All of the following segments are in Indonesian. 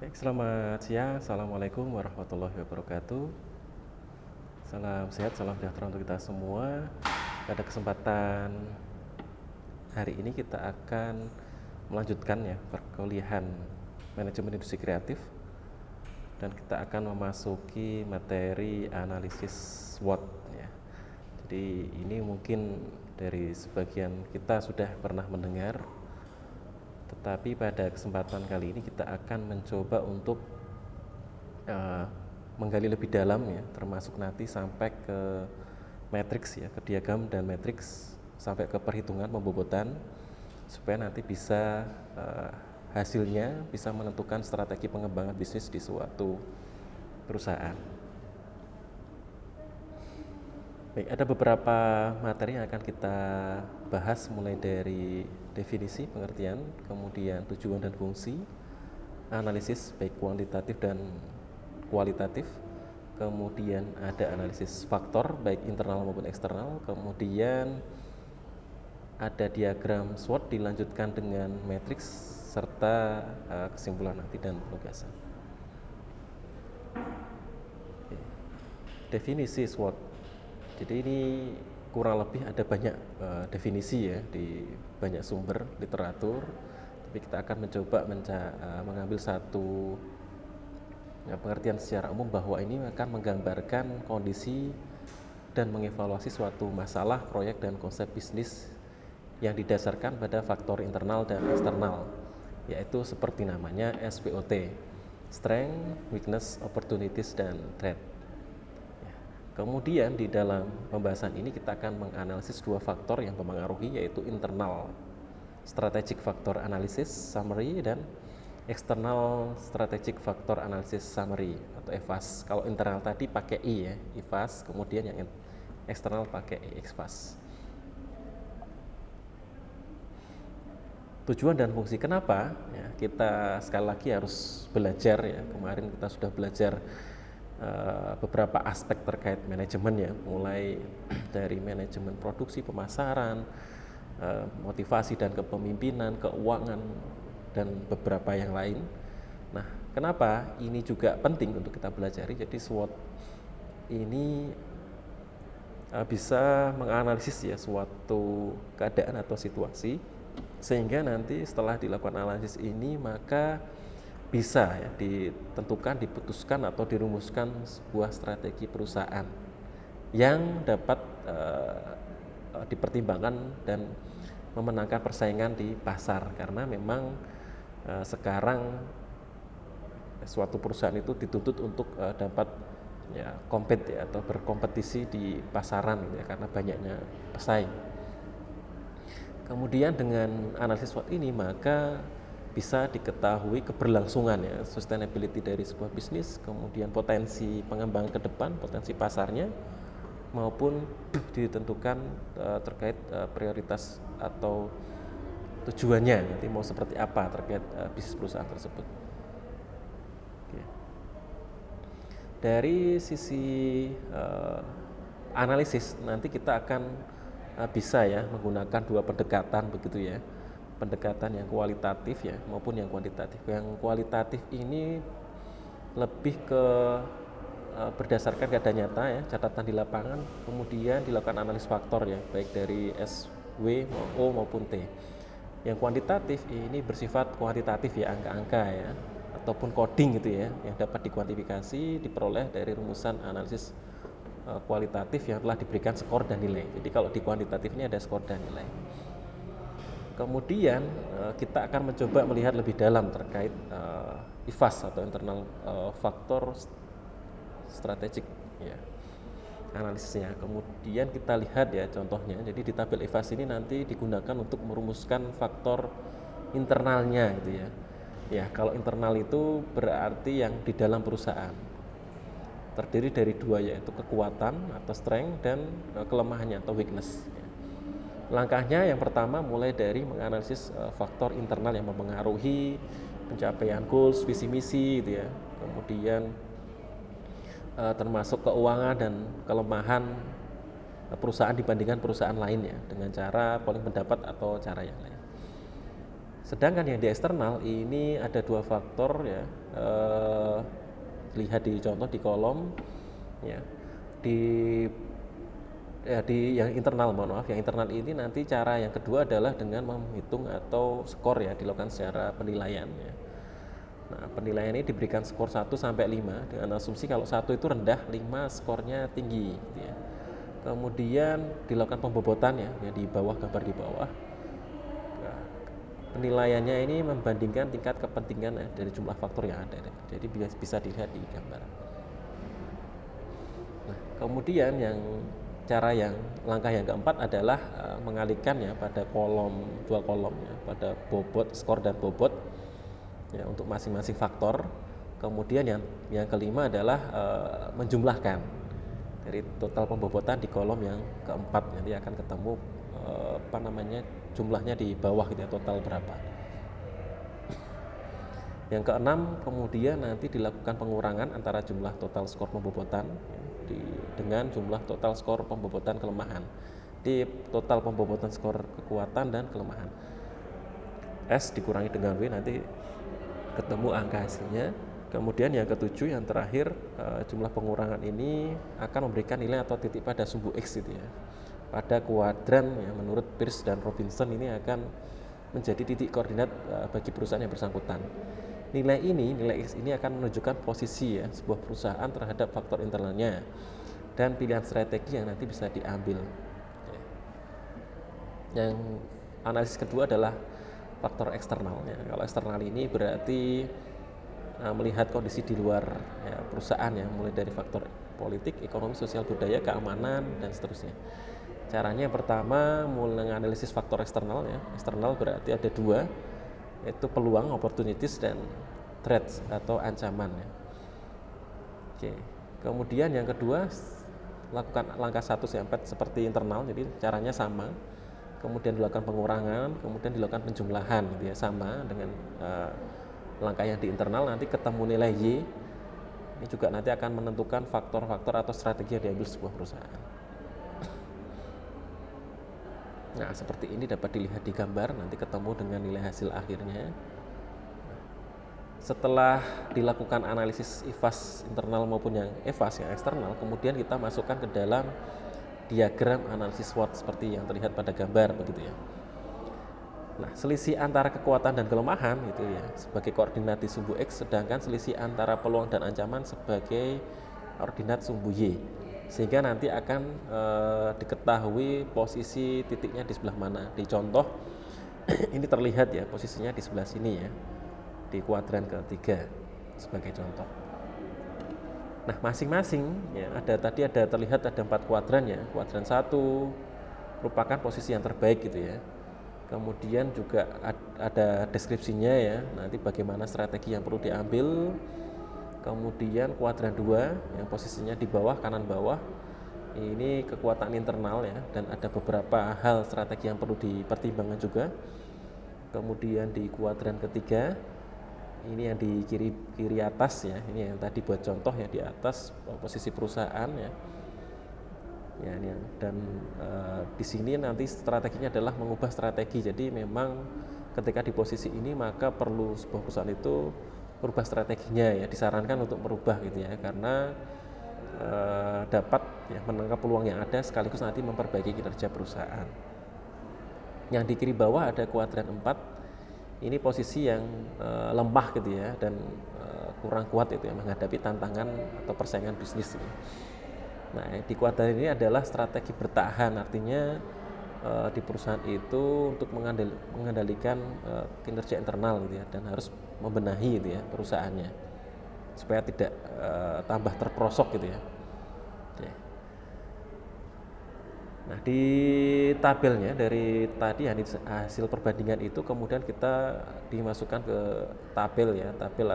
Baik, selamat siang. Assalamualaikum warahmatullahi wabarakatuh. Salam sehat, salam sejahtera untuk kita semua. Pada kesempatan hari ini kita akan melanjutkan ya perkuliahan manajemen industri kreatif, dan kita akan memasuki materi analisis SWOT ya. Jadi ini mungkin dari sebagian kita sudah pernah mendengar, tetapi pada kesempatan kali ini kita akan mencoba untuk menggali lebih dalam ya, termasuk nanti sampai ke matriks ya, ke diagram dan matriks, sampai ke perhitungan pembobotan, supaya nanti bisa hasilnya bisa menentukan strategi pengembangan bisnis di suatu perusahaan. Baik, ada beberapa materi yang akan kita bahas, mulai dari definisi, pengertian, kemudian tujuan dan fungsi, analisis baik kuantitatif dan kualitatif, kemudian ada analisis faktor baik internal maupun eksternal, kemudian ada diagram SWOT dilanjutkan dengan matriks serta kesimpulan nanti dan penugasan. Definisi SWOT. Jadi ini kurang lebih ada banyak definisi ya di banyak sumber literatur, tapi kita akan mencoba mengambil satu pengertian secara umum bahwa ini akan menggambarkan kondisi dan mengevaluasi suatu masalah, proyek, dan konsep bisnis yang didasarkan pada faktor internal dan eksternal, yaitu seperti namanya SWOT, Strength, Weakness, Opportunities, dan Threat. Kemudian di dalam pembahasan ini kita akan menganalisis dua faktor yang mempengaruhi, yaitu internal strategic factor analysis summary dan external strategic factor analysis summary atau EFAS. Kalau internal tadi pakai I ya, EFAS, kemudian yang eksternal pakai EXFAS. Tujuan dan fungsi, kenapa ya, kita sekali lagi harus belajar ya. Kemarin kita sudah belajar beberapa aspek terkait manajemen ya, mulai dari manajemen produksi, pemasaran, motivasi dan kepemimpinan, keuangan, dan beberapa yang lain. Nah, kenapa ini juga penting untuk kita pelajari? Jadi SWOT ini bisa menganalisis ya suatu keadaan atau situasi, sehingga nanti setelah dilakukan analisis ini maka bisa ya ditentukan, diputuskan atau dirumuskan sebuah strategi perusahaan yang dapat dipertimbangkan dan memenangkan persaingan di pasar. Karena memang sekarang suatu perusahaan itu dituntut untuk dapat ya kompet ya, atau berkompetisi di pasaran gitu ya, karena banyaknya pesaing. Kemudian dengan analisis SWOT ini maka bisa diketahui keberlangsungan ya, sustainability dari sebuah bisnis, kemudian potensi pengembangan ke depan, potensi pasarnya, maupun ditentukan terkait prioritas atau tujuannya nanti mau seperti apa terkait bisnis perusahaan tersebut. Oke. Dari sisi analisis nanti kita akan bisa ya menggunakan dua pendekatan begitu ya, pendekatan yang kualitatif ya maupun yang kuantitatif. Yang kualitatif ini lebih ke berdasarkan keadaan nyata ya, catatan di lapangan, kemudian dilakukan analisis faktor ya, baik dari SW, O maupun T. Yang kuantitatif ini bersifat kuantitatif ya, angka-angka ya, ataupun coding gitu ya, yang dapat dikuantifikasi, diperoleh dari rumusan analisis kualitatif yang telah diberikan skor dan nilai. Jadi kalau di kuantitatif ini ada skor dan nilai. Kemudian kita akan mencoba melihat lebih dalam terkait IFAS atau internal faktor strategik ya, analisisnya. Kemudian kita lihat ya contohnya. Jadi di tabel IFAS ini nanti digunakan untuk merumuskan faktor internalnya gitu ya. Ya, kalau internal itu berarti yang di dalam perusahaan. Terdiri dari dua, yaitu kekuatan atau strength dan kelemahannya atau weakness. Langkahnya yang pertama mulai dari menganalisis faktor internal yang mempengaruhi pencapaian goals, visi misi gitu ya. Kemudian termasuk keuangan dan kelemahan perusahaan dibandingkan perusahaan lainnya dengan cara polling pendapat atau cara yang lain. Sedangkan yang di eksternal ini ada dua faktor ya. Lihat di contoh di kolom ya. Di di yang internal, mohon maaf, yang internal ini nanti cara yang kedua adalah dengan menghitung atau skor ya, dilakukan secara penilaian ya. Nah, penilaian ini diberikan skor 1 sampai 5 dengan asumsi kalau 1 itu rendah, 5 skornya tinggi gitu ya. Kemudian dilakukan pembobotan ya, di bawah, gambar di bawah. Nah, penilaiannya ini membandingkan tingkat kepentingan ya, dari jumlah faktor yang ada. Jadi bisa dilihat di gambar. Nah, kemudian langkah yang keempat adalah mengalihkan ya pada dua kolom ya, pada bobot, skor dan bobot ya untuk masing-masing faktor. Kemudian yang kelima adalah menjumlahkan dari total pembobotan di kolom yang keempat, nanti akan ketemu jumlahnya di bawah gitu ya, total berapa. Yang keenam, kemudian nanti dilakukan pengurangan antara jumlah total skor pembobotan dengan jumlah total skor pembobotan kelemahan. Di total pembobotan skor kekuatan dan kelemahan, S dikurangi dengan W, nanti ketemu angka hasilnya. Kemudian yang ketujuh, yang terakhir, jumlah pengurangan ini akan memberikan nilai atau titik pada sumbu X gitu ya. Pada kuadran ya, menurut Peirce dan Robinson ini akan menjadi titik koordinat bagi perusahaan yang bersangkutan. Nilai X ini akan menunjukkan posisi ya sebuah perusahaan terhadap faktor internalnya dan pilihan strategi yang nanti bisa diambil. Yang analisis kedua adalah faktor eksternalnya. Kalau eksternal ini berarti melihat kondisi di luar ya, perusahaan ya, mulai dari faktor politik, ekonomi, sosial, budaya, keamanan, dan seterusnya. Caranya yang pertama mulai menganalisis faktor eksternal ya. Eksternal berarti ada dua, yaitu peluang, opportunities, dan threats atau ancaman ya. Oke. Kemudian yang kedua, lakukan langkah 1 sampai 4 seperti internal, jadi caranya sama. Kemudian dilakukan pengurangan, kemudian dilakukan penjumlahan gitu ya, sama dengan langkah yang di internal. Nanti ketemu nilai Y. Ini juga nanti akan menentukan faktor-faktor atau strategi yang diambil sebuah perusahaan. Nah, seperti ini dapat dilihat di gambar, nanti ketemu dengan nilai hasil akhirnya. Setelah dilakukan analisis IFAS internal maupun yang EVAS yang eksternal, kemudian kita masukkan ke dalam diagram analisis SWOT seperti yang terlihat pada gambar begitu ya. Nah, selisih antara kekuatan dan kelemahan itu ya sebagai koordinat di sumbu X, sedangkan selisih antara peluang dan ancaman sebagai koordinat sumbu Y. Sehingga nanti akan diketahui posisi titiknya di sebelah mana. Di contoh ini terlihat ya posisinya di sebelah sini ya, di kuadran ketiga sebagai contoh. Nah, masing-masing ya terlihat ada 4 kuadran ya. Kuadran 1 merupakan posisi yang terbaik gitu ya. Kemudian juga ada deskripsinya ya, nanti bagaimana strategi yang perlu diambil. Kemudian kuadran 2 yang posisinya di bawah, kanan bawah, ini kekuatan internal ya, dan ada beberapa hal strategi yang perlu dipertimbangkan juga. Kemudian di kuadran ketiga, ini yang di kiri atas ya, ini yang tadi buat contoh ya, di atas posisi perusahaan ya. Ya, ini dan di sini nanti strateginya adalah mengubah strategi. Jadi memang ketika di posisi ini maka perlu sebuah perusahaan itu merubah strateginya ya, disarankan untuk merubah gitu ya, karena dapat ya menangkap peluang yang ada sekaligus nanti memperbaiki kinerja perusahaan. Yang di kiri bawah ada kuadran 4, ini posisi yang lemah gitu ya, dan kurang kuat itu ya menghadapi tantangan atau persaingan bisnis gitu. Nah, di kuadran ini adalah strategi bertahan, artinya di perusahaan itu untuk mengendalikan kinerja internal gitu ya, dan harus membenahi gitu ya perusahaannya supaya tidak tambah terperosok gitu ya. Oke. Nah, di tabelnya dari tadi hasil perbandingan itu kemudian kita dimasukkan ke tabel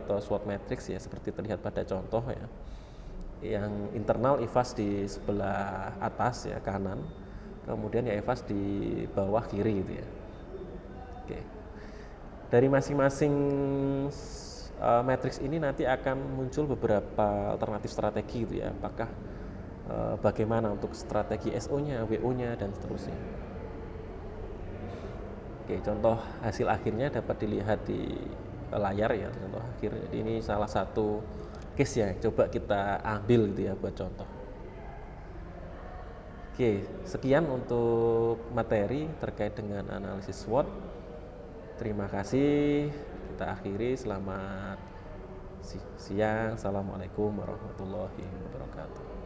atau SWOT matrix ya, seperti terlihat pada contoh ya. Yang internal IFAS di sebelah atas ya kanan, kemudian ya IFAS di bawah kiri gitu ya. Oke. Dari masing-masing matriks ini nanti akan muncul beberapa alternatif strategi gitu ya. Apakah bagaimana untuk strategi SO-nya, WO-nya, dan seterusnya. Oke, contoh hasil akhirnya dapat dilihat di layar ya, contoh akhir. Jadi ini salah satu case ya, coba kita ambil gitu ya buat contoh. Oke, sekian untuk materi terkait dengan analisis SWOT. Terima kasih. Kita akhiri. Selamat siang. Assalamualaikum warahmatullahi wabarakatuh.